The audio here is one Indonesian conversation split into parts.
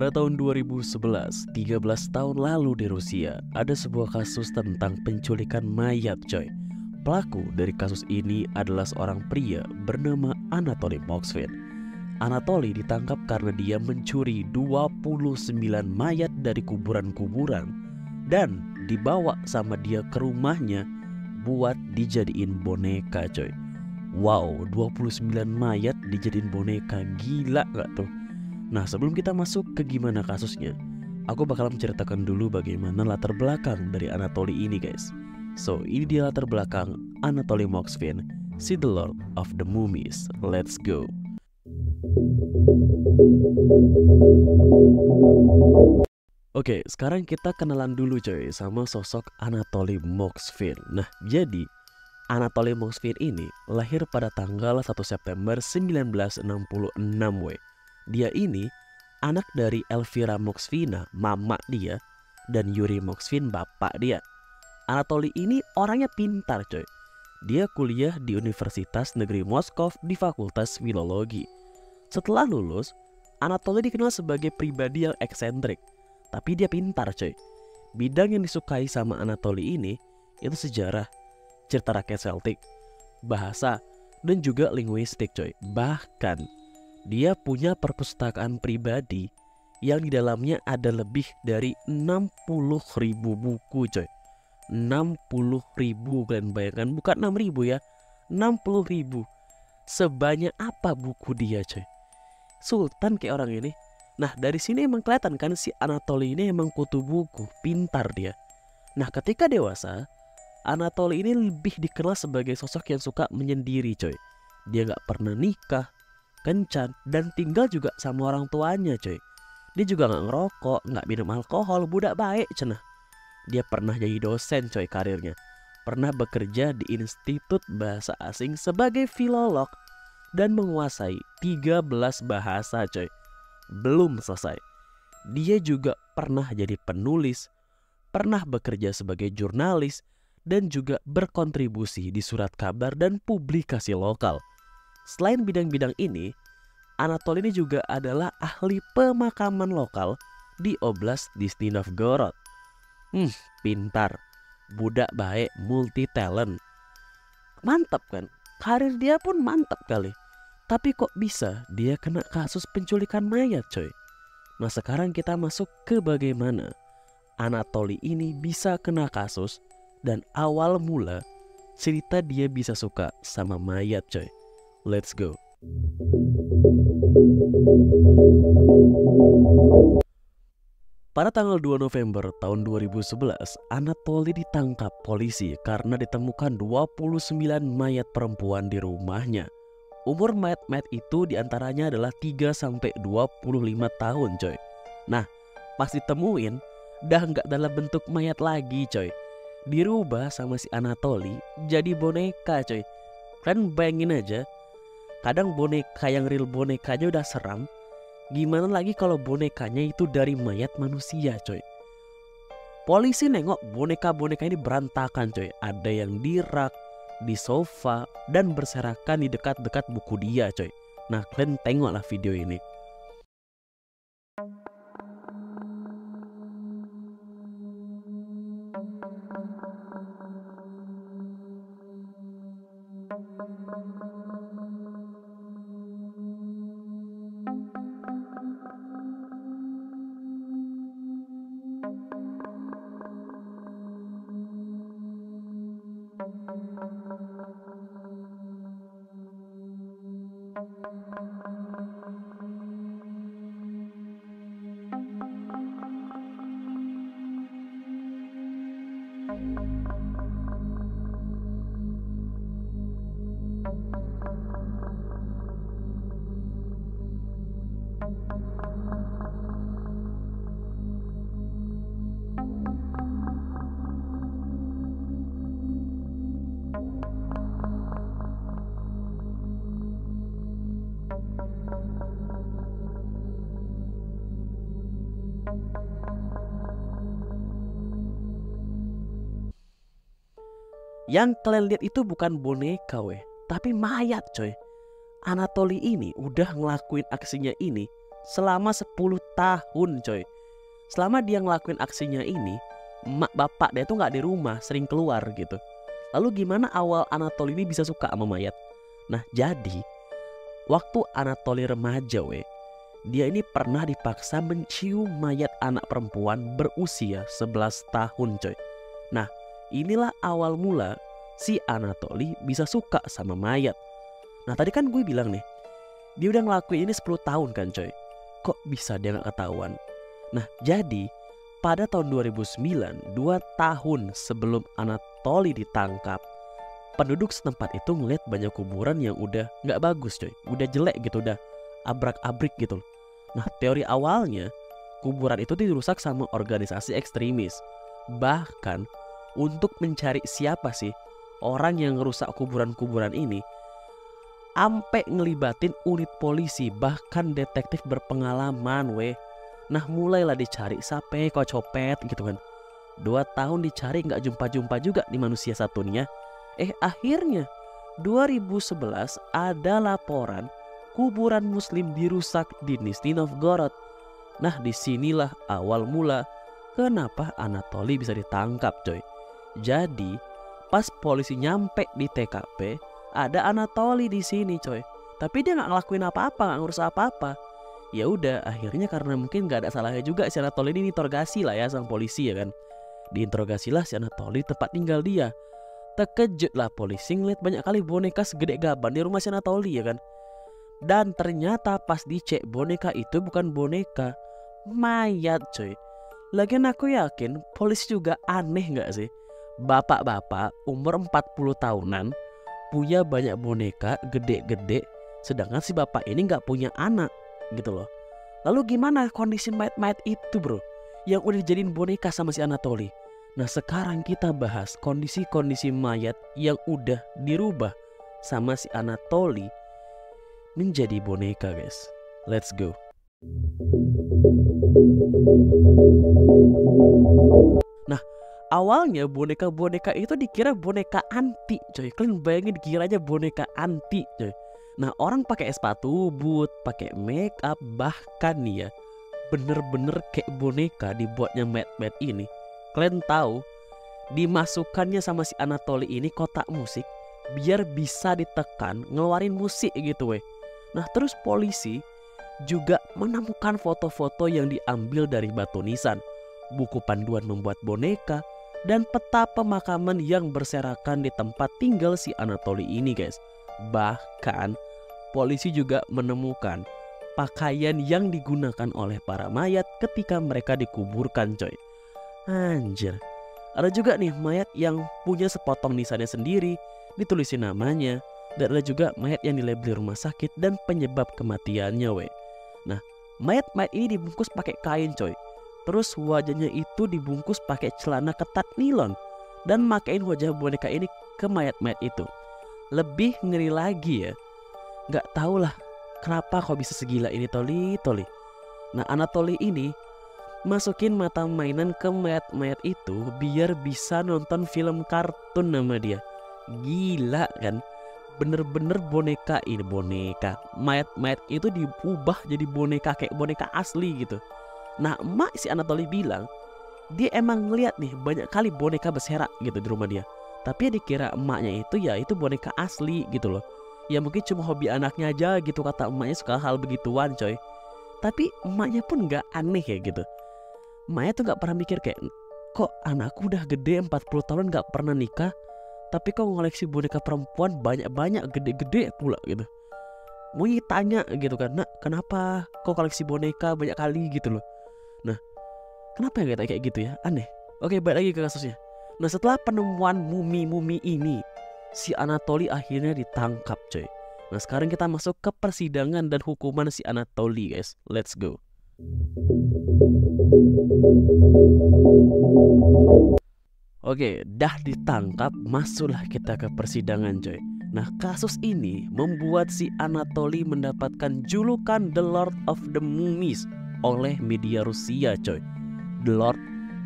Pada tahun 2011, 13 tahun lalu di Rusia, ada sebuah kasus tentang penculikan mayat coy. Pelaku dari kasus ini adalah seorang pria bernama Anatoly Moskvin. Anatoly ditangkap karena dia mencuri 29 mayat dari kuburan-kuburan dan dibawa sama dia ke rumahnya buat dijadiin boneka coy. Wow, 29 mayat dijadiin boneka, gila gak tuh? Nah, sebelum kita masuk ke gimana kasusnya, aku bakal menceritakan dulu bagaimana latar belakang dari Anatoly ini guys. So, ini dia latar belakang Anatoly Moskvin, si The Lord of the Mummies. Let's go. Oke, sekarang kita kenalan dulu coy sama sosok Anatoly Moskvin. Nah, jadi Anatoly Moskvin ini lahir pada tanggal 1 September 1966 weh. Dia ini anak dari Elvira Moskvina, mama dia, dan Yuri Moskvin, bapak dia. Anatoly ini orangnya pintar coy. Dia kuliah di Universitas Negeri Moskow di Fakultas Filologi. Setelah lulus, Anatoly dikenal sebagai pribadi yang eksentrik, tapi dia pintar coy. Bidang yang disukai sama Anatoly ini itu sejarah, cerita rakyat Celtic, bahasa, dan juga linguistik coy. Bahkan dia punya perpustakaan pribadi yang di dalamnya ada lebih dari 60.000 buku coy. 60.000, kalian bayangkan, bukan 6.000 ya, 60.000. Sebanyak apa buku dia coy. Sultan kayak orang ini. Nah, dari sini emang kelihatan kan si Anatoly ini emang kutu buku, pintar dia. Nah, ketika dewasa, Anatoly ini lebih dikenal sebagai sosok yang suka menyendiri coy. Dia gak pernah nikah, kencan, dan tinggal juga sama orang tuanya coy. Dia juga gak ngerokok, gak minum alkohol, budak baik cenah. Dia pernah jadi dosen coy karirnya. Pernah bekerja di Institut Bahasa Asing sebagai filolog dan menguasai 13 bahasa coy. Belum selesai, dia juga pernah jadi penulis, pernah bekerja sebagai jurnalis, dan juga berkontribusi di surat kabar dan publikasi lokal. Selain bidang-bidang ini, Anatoly ini juga adalah ahli pemakaman lokal di Oblast Nizhny Novgorod. Pintar, budak baik, multi talent. Mantap kan? Karir dia pun mantap kali. Tapi kok bisa dia kena kasus penculikan mayat coy? Nah, sekarang kita masuk ke bagaimana Anatoly ini bisa kena kasus dan awal mula cerita dia bisa suka sama mayat coy. Let's go. Pada tanggal 2 November tahun 2011, Anatoly ditangkap polisi karena ditemukan 29 mayat perempuan di rumahnya. Umur mayat-mayat itu diantaranya adalah 3-25 tahun coy. Nah, pas ditemuin, dah nggak dalam bentuk mayat lagi coy. Dirubah sama si Anatoly jadi boneka coy. Kalian bayangin aja, kadang boneka yang real bonekanya udah seram, gimana lagi kalau bonekanya itu dari mayat manusia coy. Polisi nengok boneka-boneka ini berantakan coy. Ada yang di rak, di sofa, dan berserakan di dekat-dekat buku dia coy. Nah, kalian tengoklah video ini. Yang kalian lihat itu bukan boneka weh, tapi mayat coy. Anatoly ini udah ngelakuin aksinya ini selama 10 tahun coy. Selama dia ngelakuin aksinya ini, emak bapak dia tuh gak di rumah, sering keluar gitu. Lalu gimana awal Anatoly ini bisa suka sama mayat? Nah jadi waktu Anatoly remaja dia ini pernah dipaksa mencium mayat anak perempuan berusia 11 tahun coy. Nah inilah awal mula si Anatoly bisa suka sama mayat. Nah tadi kan gue bilang nih, dia udah ngelakuin ini 10 tahun kan coy. Kok bisa dia gak ketahuan? Nah jadi pada tahun 2009, 2 tahun sebelum Anatoly ditangkap, penduduk setempat itu ngeliat banyak kuburan yang udah gak bagus coy. Udah jelek gitu, udah abrak-abrik gitu. Nah teori awalnya kuburan itu dirusak sama organisasi ekstremis. Bahkan untuk mencari siapa sih orang yang ngerusak kuburan-kuburan ini, ampe ngelibatin unit polisi, bahkan detektif berpengalaman Nah mulailah dicari sampai kok copet gitu kan. 2 tahun dicari gak jumpa-jumpa juga di manusia satunya. Akhirnya 2011 ada laporan kuburan muslim dirusak di Nizhny Novgorod. Nah disinilah awal mula kenapa Anatoly bisa ditangkap coy. Jadi pas polisi nyampe di TKP, ada Anatoly di sini coy. Tapi dia nggak ngelakuin apa-apa, nggak ngurus apa-apa. Ya udah, akhirnya karena mungkin nggak ada salahnya juga si Anatoly ini diinterogasi lah ya sama polisi ya kan. Diinterogasilah si Anatoly tempat tinggal dia. Terkejut lah polisi ngeliat banyak kali boneka segede gaban di rumah si Anatoly ya kan. Dan ternyata pas dicek boneka itu bukan boneka, mayat coy. Lagian aku yakin polisi juga aneh nggak sih? Bapak-bapak umur 40 tahunan punya banyak boneka gede-gede, sedangkan si bapak ini nggak punya anak gitu loh. Lalu gimana kondisi mayat-mayat itu bro, yang udah dijadiin boneka sama si Anatoly? Nah sekarang kita bahas kondisi-kondisi mayat yang udah dirubah sama si Anatoly menjadi boneka guys. Let's go. Nah awalnya boneka-boneka itu dikira boneka anti coy. Kalian bayangin dikira aja boneka anti coy. Nah orang pakai sepatu boot, pakai make up, bahkan nih ya bener-bener kayak boneka dibuatnya mat-mat ini. Kalian tahu dimasukkannya sama si Anatoly ini kotak musik biar bisa ditekan ngeluarin musik gitu Nah terus polisi juga menemukan foto-foto yang diambil dari batu nisan, buku panduan membuat boneka, dan peta pemakaman yang berserakan di tempat tinggal si Anatoly ini guys. Bahkan polisi juga menemukan pakaian yang digunakan oleh para mayat ketika mereka dikuburkan coy. Anjir. Ada juga nih mayat yang punya sepotong nisannya sendiri, ditulisin namanya. Dan ada juga mayat yang dilabeli rumah sakit dan penyebab kematiannya Nah mayat-mayat ini dibungkus pakai kain coy. Terus wajahnya itu dibungkus pakai celana ketat nilon dan makain wajah boneka ini ke mayat-mayat itu. Lebih ngeri lagi ya, gak tau lah kenapa kok bisa segila ini Toly. Nah Anatoly ini masukin mata mainan ke mayat-mayat itu biar bisa nonton film kartun nama dia. Gila kan? Bener-bener boneka ini, mayat-mayat itu diubah jadi boneka kayak boneka asli gitu. Nah emak si Anatoly bilang dia emang ngeliat nih banyak kali boneka berserak gitu di rumah dia, tapi dia dikira emaknya itu ya itu boneka asli gitu loh. Ya mungkin cuma hobi anaknya aja gitu, kata emaknya suka hal begituan coy. Tapi emaknya pun gak aneh ya gitu. Emaknya tuh gak pernah mikir kayak, kok anakku udah gede 40 tahun gak pernah nikah, tapi kok ngoleksi boneka perempuan banyak-banyak gede-gede pula gitu. Mau tanya gitu kan, nak kenapa kok koleksi boneka banyak kali gitu loh. Nah kenapa ya kayak gitu ya, aneh. Oke balik lagi ke kasusnya. Nah setelah penemuan mumi-mumi ini, si Anatoly akhirnya ditangkap coy. Nah sekarang kita masuk ke persidangan dan hukuman si Anatoly guys. Let's go. Oke, dah ditangkap, masuklah kita ke persidangan coy. Nah kasus ini membuat si Anatoly mendapatkan julukan The Lord of the Mummies oleh media Rusia coy. The Lord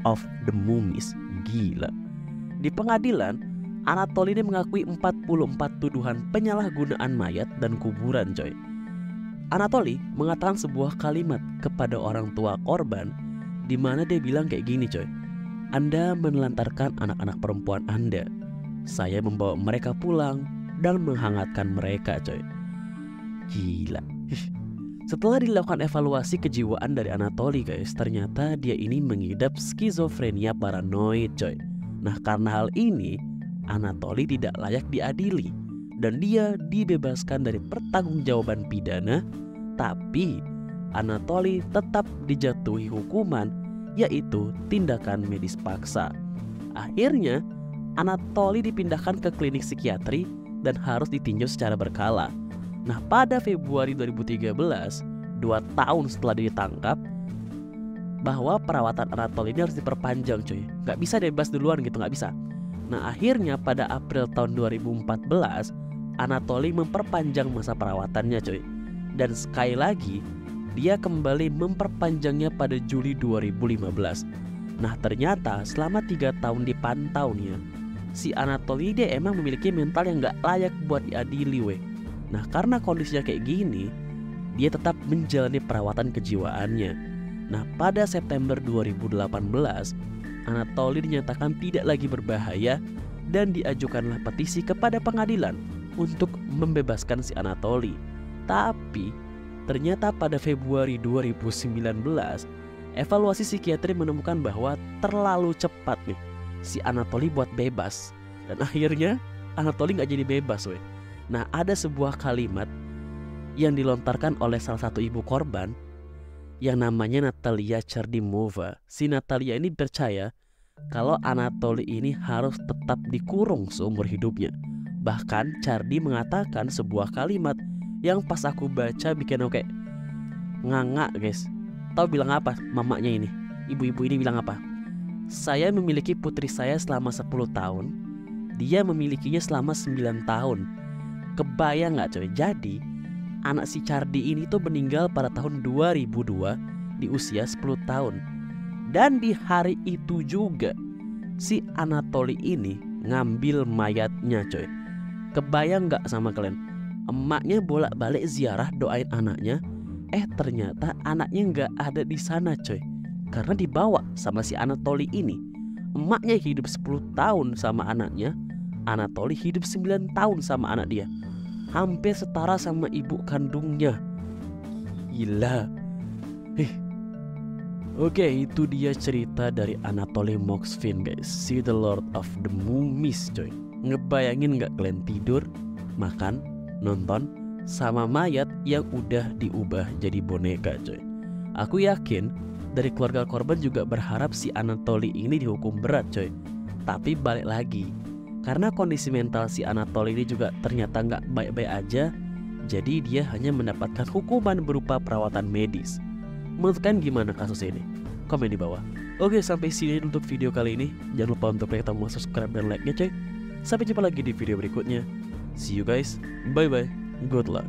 of the Mummies, gila. Di pengadilan, Anatoly ini mengakui 44 tuduhan penyalahgunaan mayat dan kuburan coy. Anatoly mengatakan sebuah kalimat kepada orang tua korban, di mana dia bilang kayak gini coy. Anda menelantarkan anak-anak perempuan Anda. Saya membawa mereka pulang dan menghangatkan mereka coy. Gila. Setelah dilakukan evaluasi kejiwaan dari Anatoly guys, ternyata dia ini mengidap skizofrenia paranoid coy. Nah karena hal ini, Anatoly tidak layak diadili dan dia dibebaskan dari pertanggungjawaban pidana. Tapi Anatoly tetap dijatuhi hukuman, yaitu tindakan medis paksa. Akhirnya Anatoly dipindahkan ke klinik psikiatri dan harus ditinjau secara berkala. Nah pada Februari 2013, 2 tahun setelah dia ditangkap, bahwa perawatan Anatoly ini harus diperpanjang coy. Gak bisa bebas duluan gitu, gak bisa. Nah akhirnya pada April tahun 2014, Anatoly memperpanjang masa perawatannya coy. Dan sekali lagi dia kembali memperpanjangnya pada Juli 2015. Nah ternyata selama 3 tahun dipantau nih ya, si Anatoly dia emang memiliki mental yang gak layak buat diadili weh. Nah karena kondisinya kayak gini, dia tetap menjalani perawatan kejiwaannya. Nah pada September 2018, Anatoly dinyatakan tidak lagi berbahaya dan diajukanlah petisi kepada pengadilan untuk membebaskan si Anatoly. Tapi ternyata pada Februari 2019, evaluasi psikiatri menemukan bahwa terlalu cepat nih si Anatoly buat bebas. Dan akhirnya Anatoly gak jadi bebas weh. Nah ada sebuah kalimat yang dilontarkan oleh salah satu ibu korban yang namanya Natalia Chardimova. Si Natalia ini percaya kalau Anatoly ini harus tetap dikurung seumur hidupnya. Bahkan Chardi mengatakan sebuah kalimat yang pas aku baca bikin aku kayak nganga guys. Tahu bilang apa mamanya ini? Ibu-ibu ini bilang apa? Saya memiliki putri saya selama 10 tahun, dia memilikinya selama 9 tahun. Kebayang gak coy? Jadi anak si Chardi ini tuh meninggal pada tahun 2002 di usia 10 tahun. Dan di hari itu juga si Anatoly ini ngambil mayatnya coy. Kebayang gak sama kalian? Emaknya bolak-balik ziarah doain anaknya, ternyata anaknya nggak ada di sana coy, karena dibawa sama si Anatoly ini. Emaknya hidup 10 tahun sama anaknya, Anatoly hidup 9 tahun sama anak dia, hampir setara sama ibu kandungnya. Gila. Oke, itu dia cerita dari Anatoly Moksvin guys, si The Lord of the Mummies coy. Ngebayangin gak kalian tidur, makan, nonton sama mayat yang udah diubah jadi boneka coy. Aku yakin dari keluarga korban juga berharap si Anatoly ini dihukum berat coy. Tapi balik lagi, karena kondisi mental si Anatoly ini juga ternyata gak baik-baik aja, jadi dia hanya mendapatkan hukuman berupa perawatan medis. Menurut kalian gimana kasus ini? Komen di bawah. Oke, sampai sini untuk video kali ini. Jangan lupa untuk like, tombol subscribe dan like-nya coy. Sampai jumpa lagi di video berikutnya. See you guys, bye bye, good luck.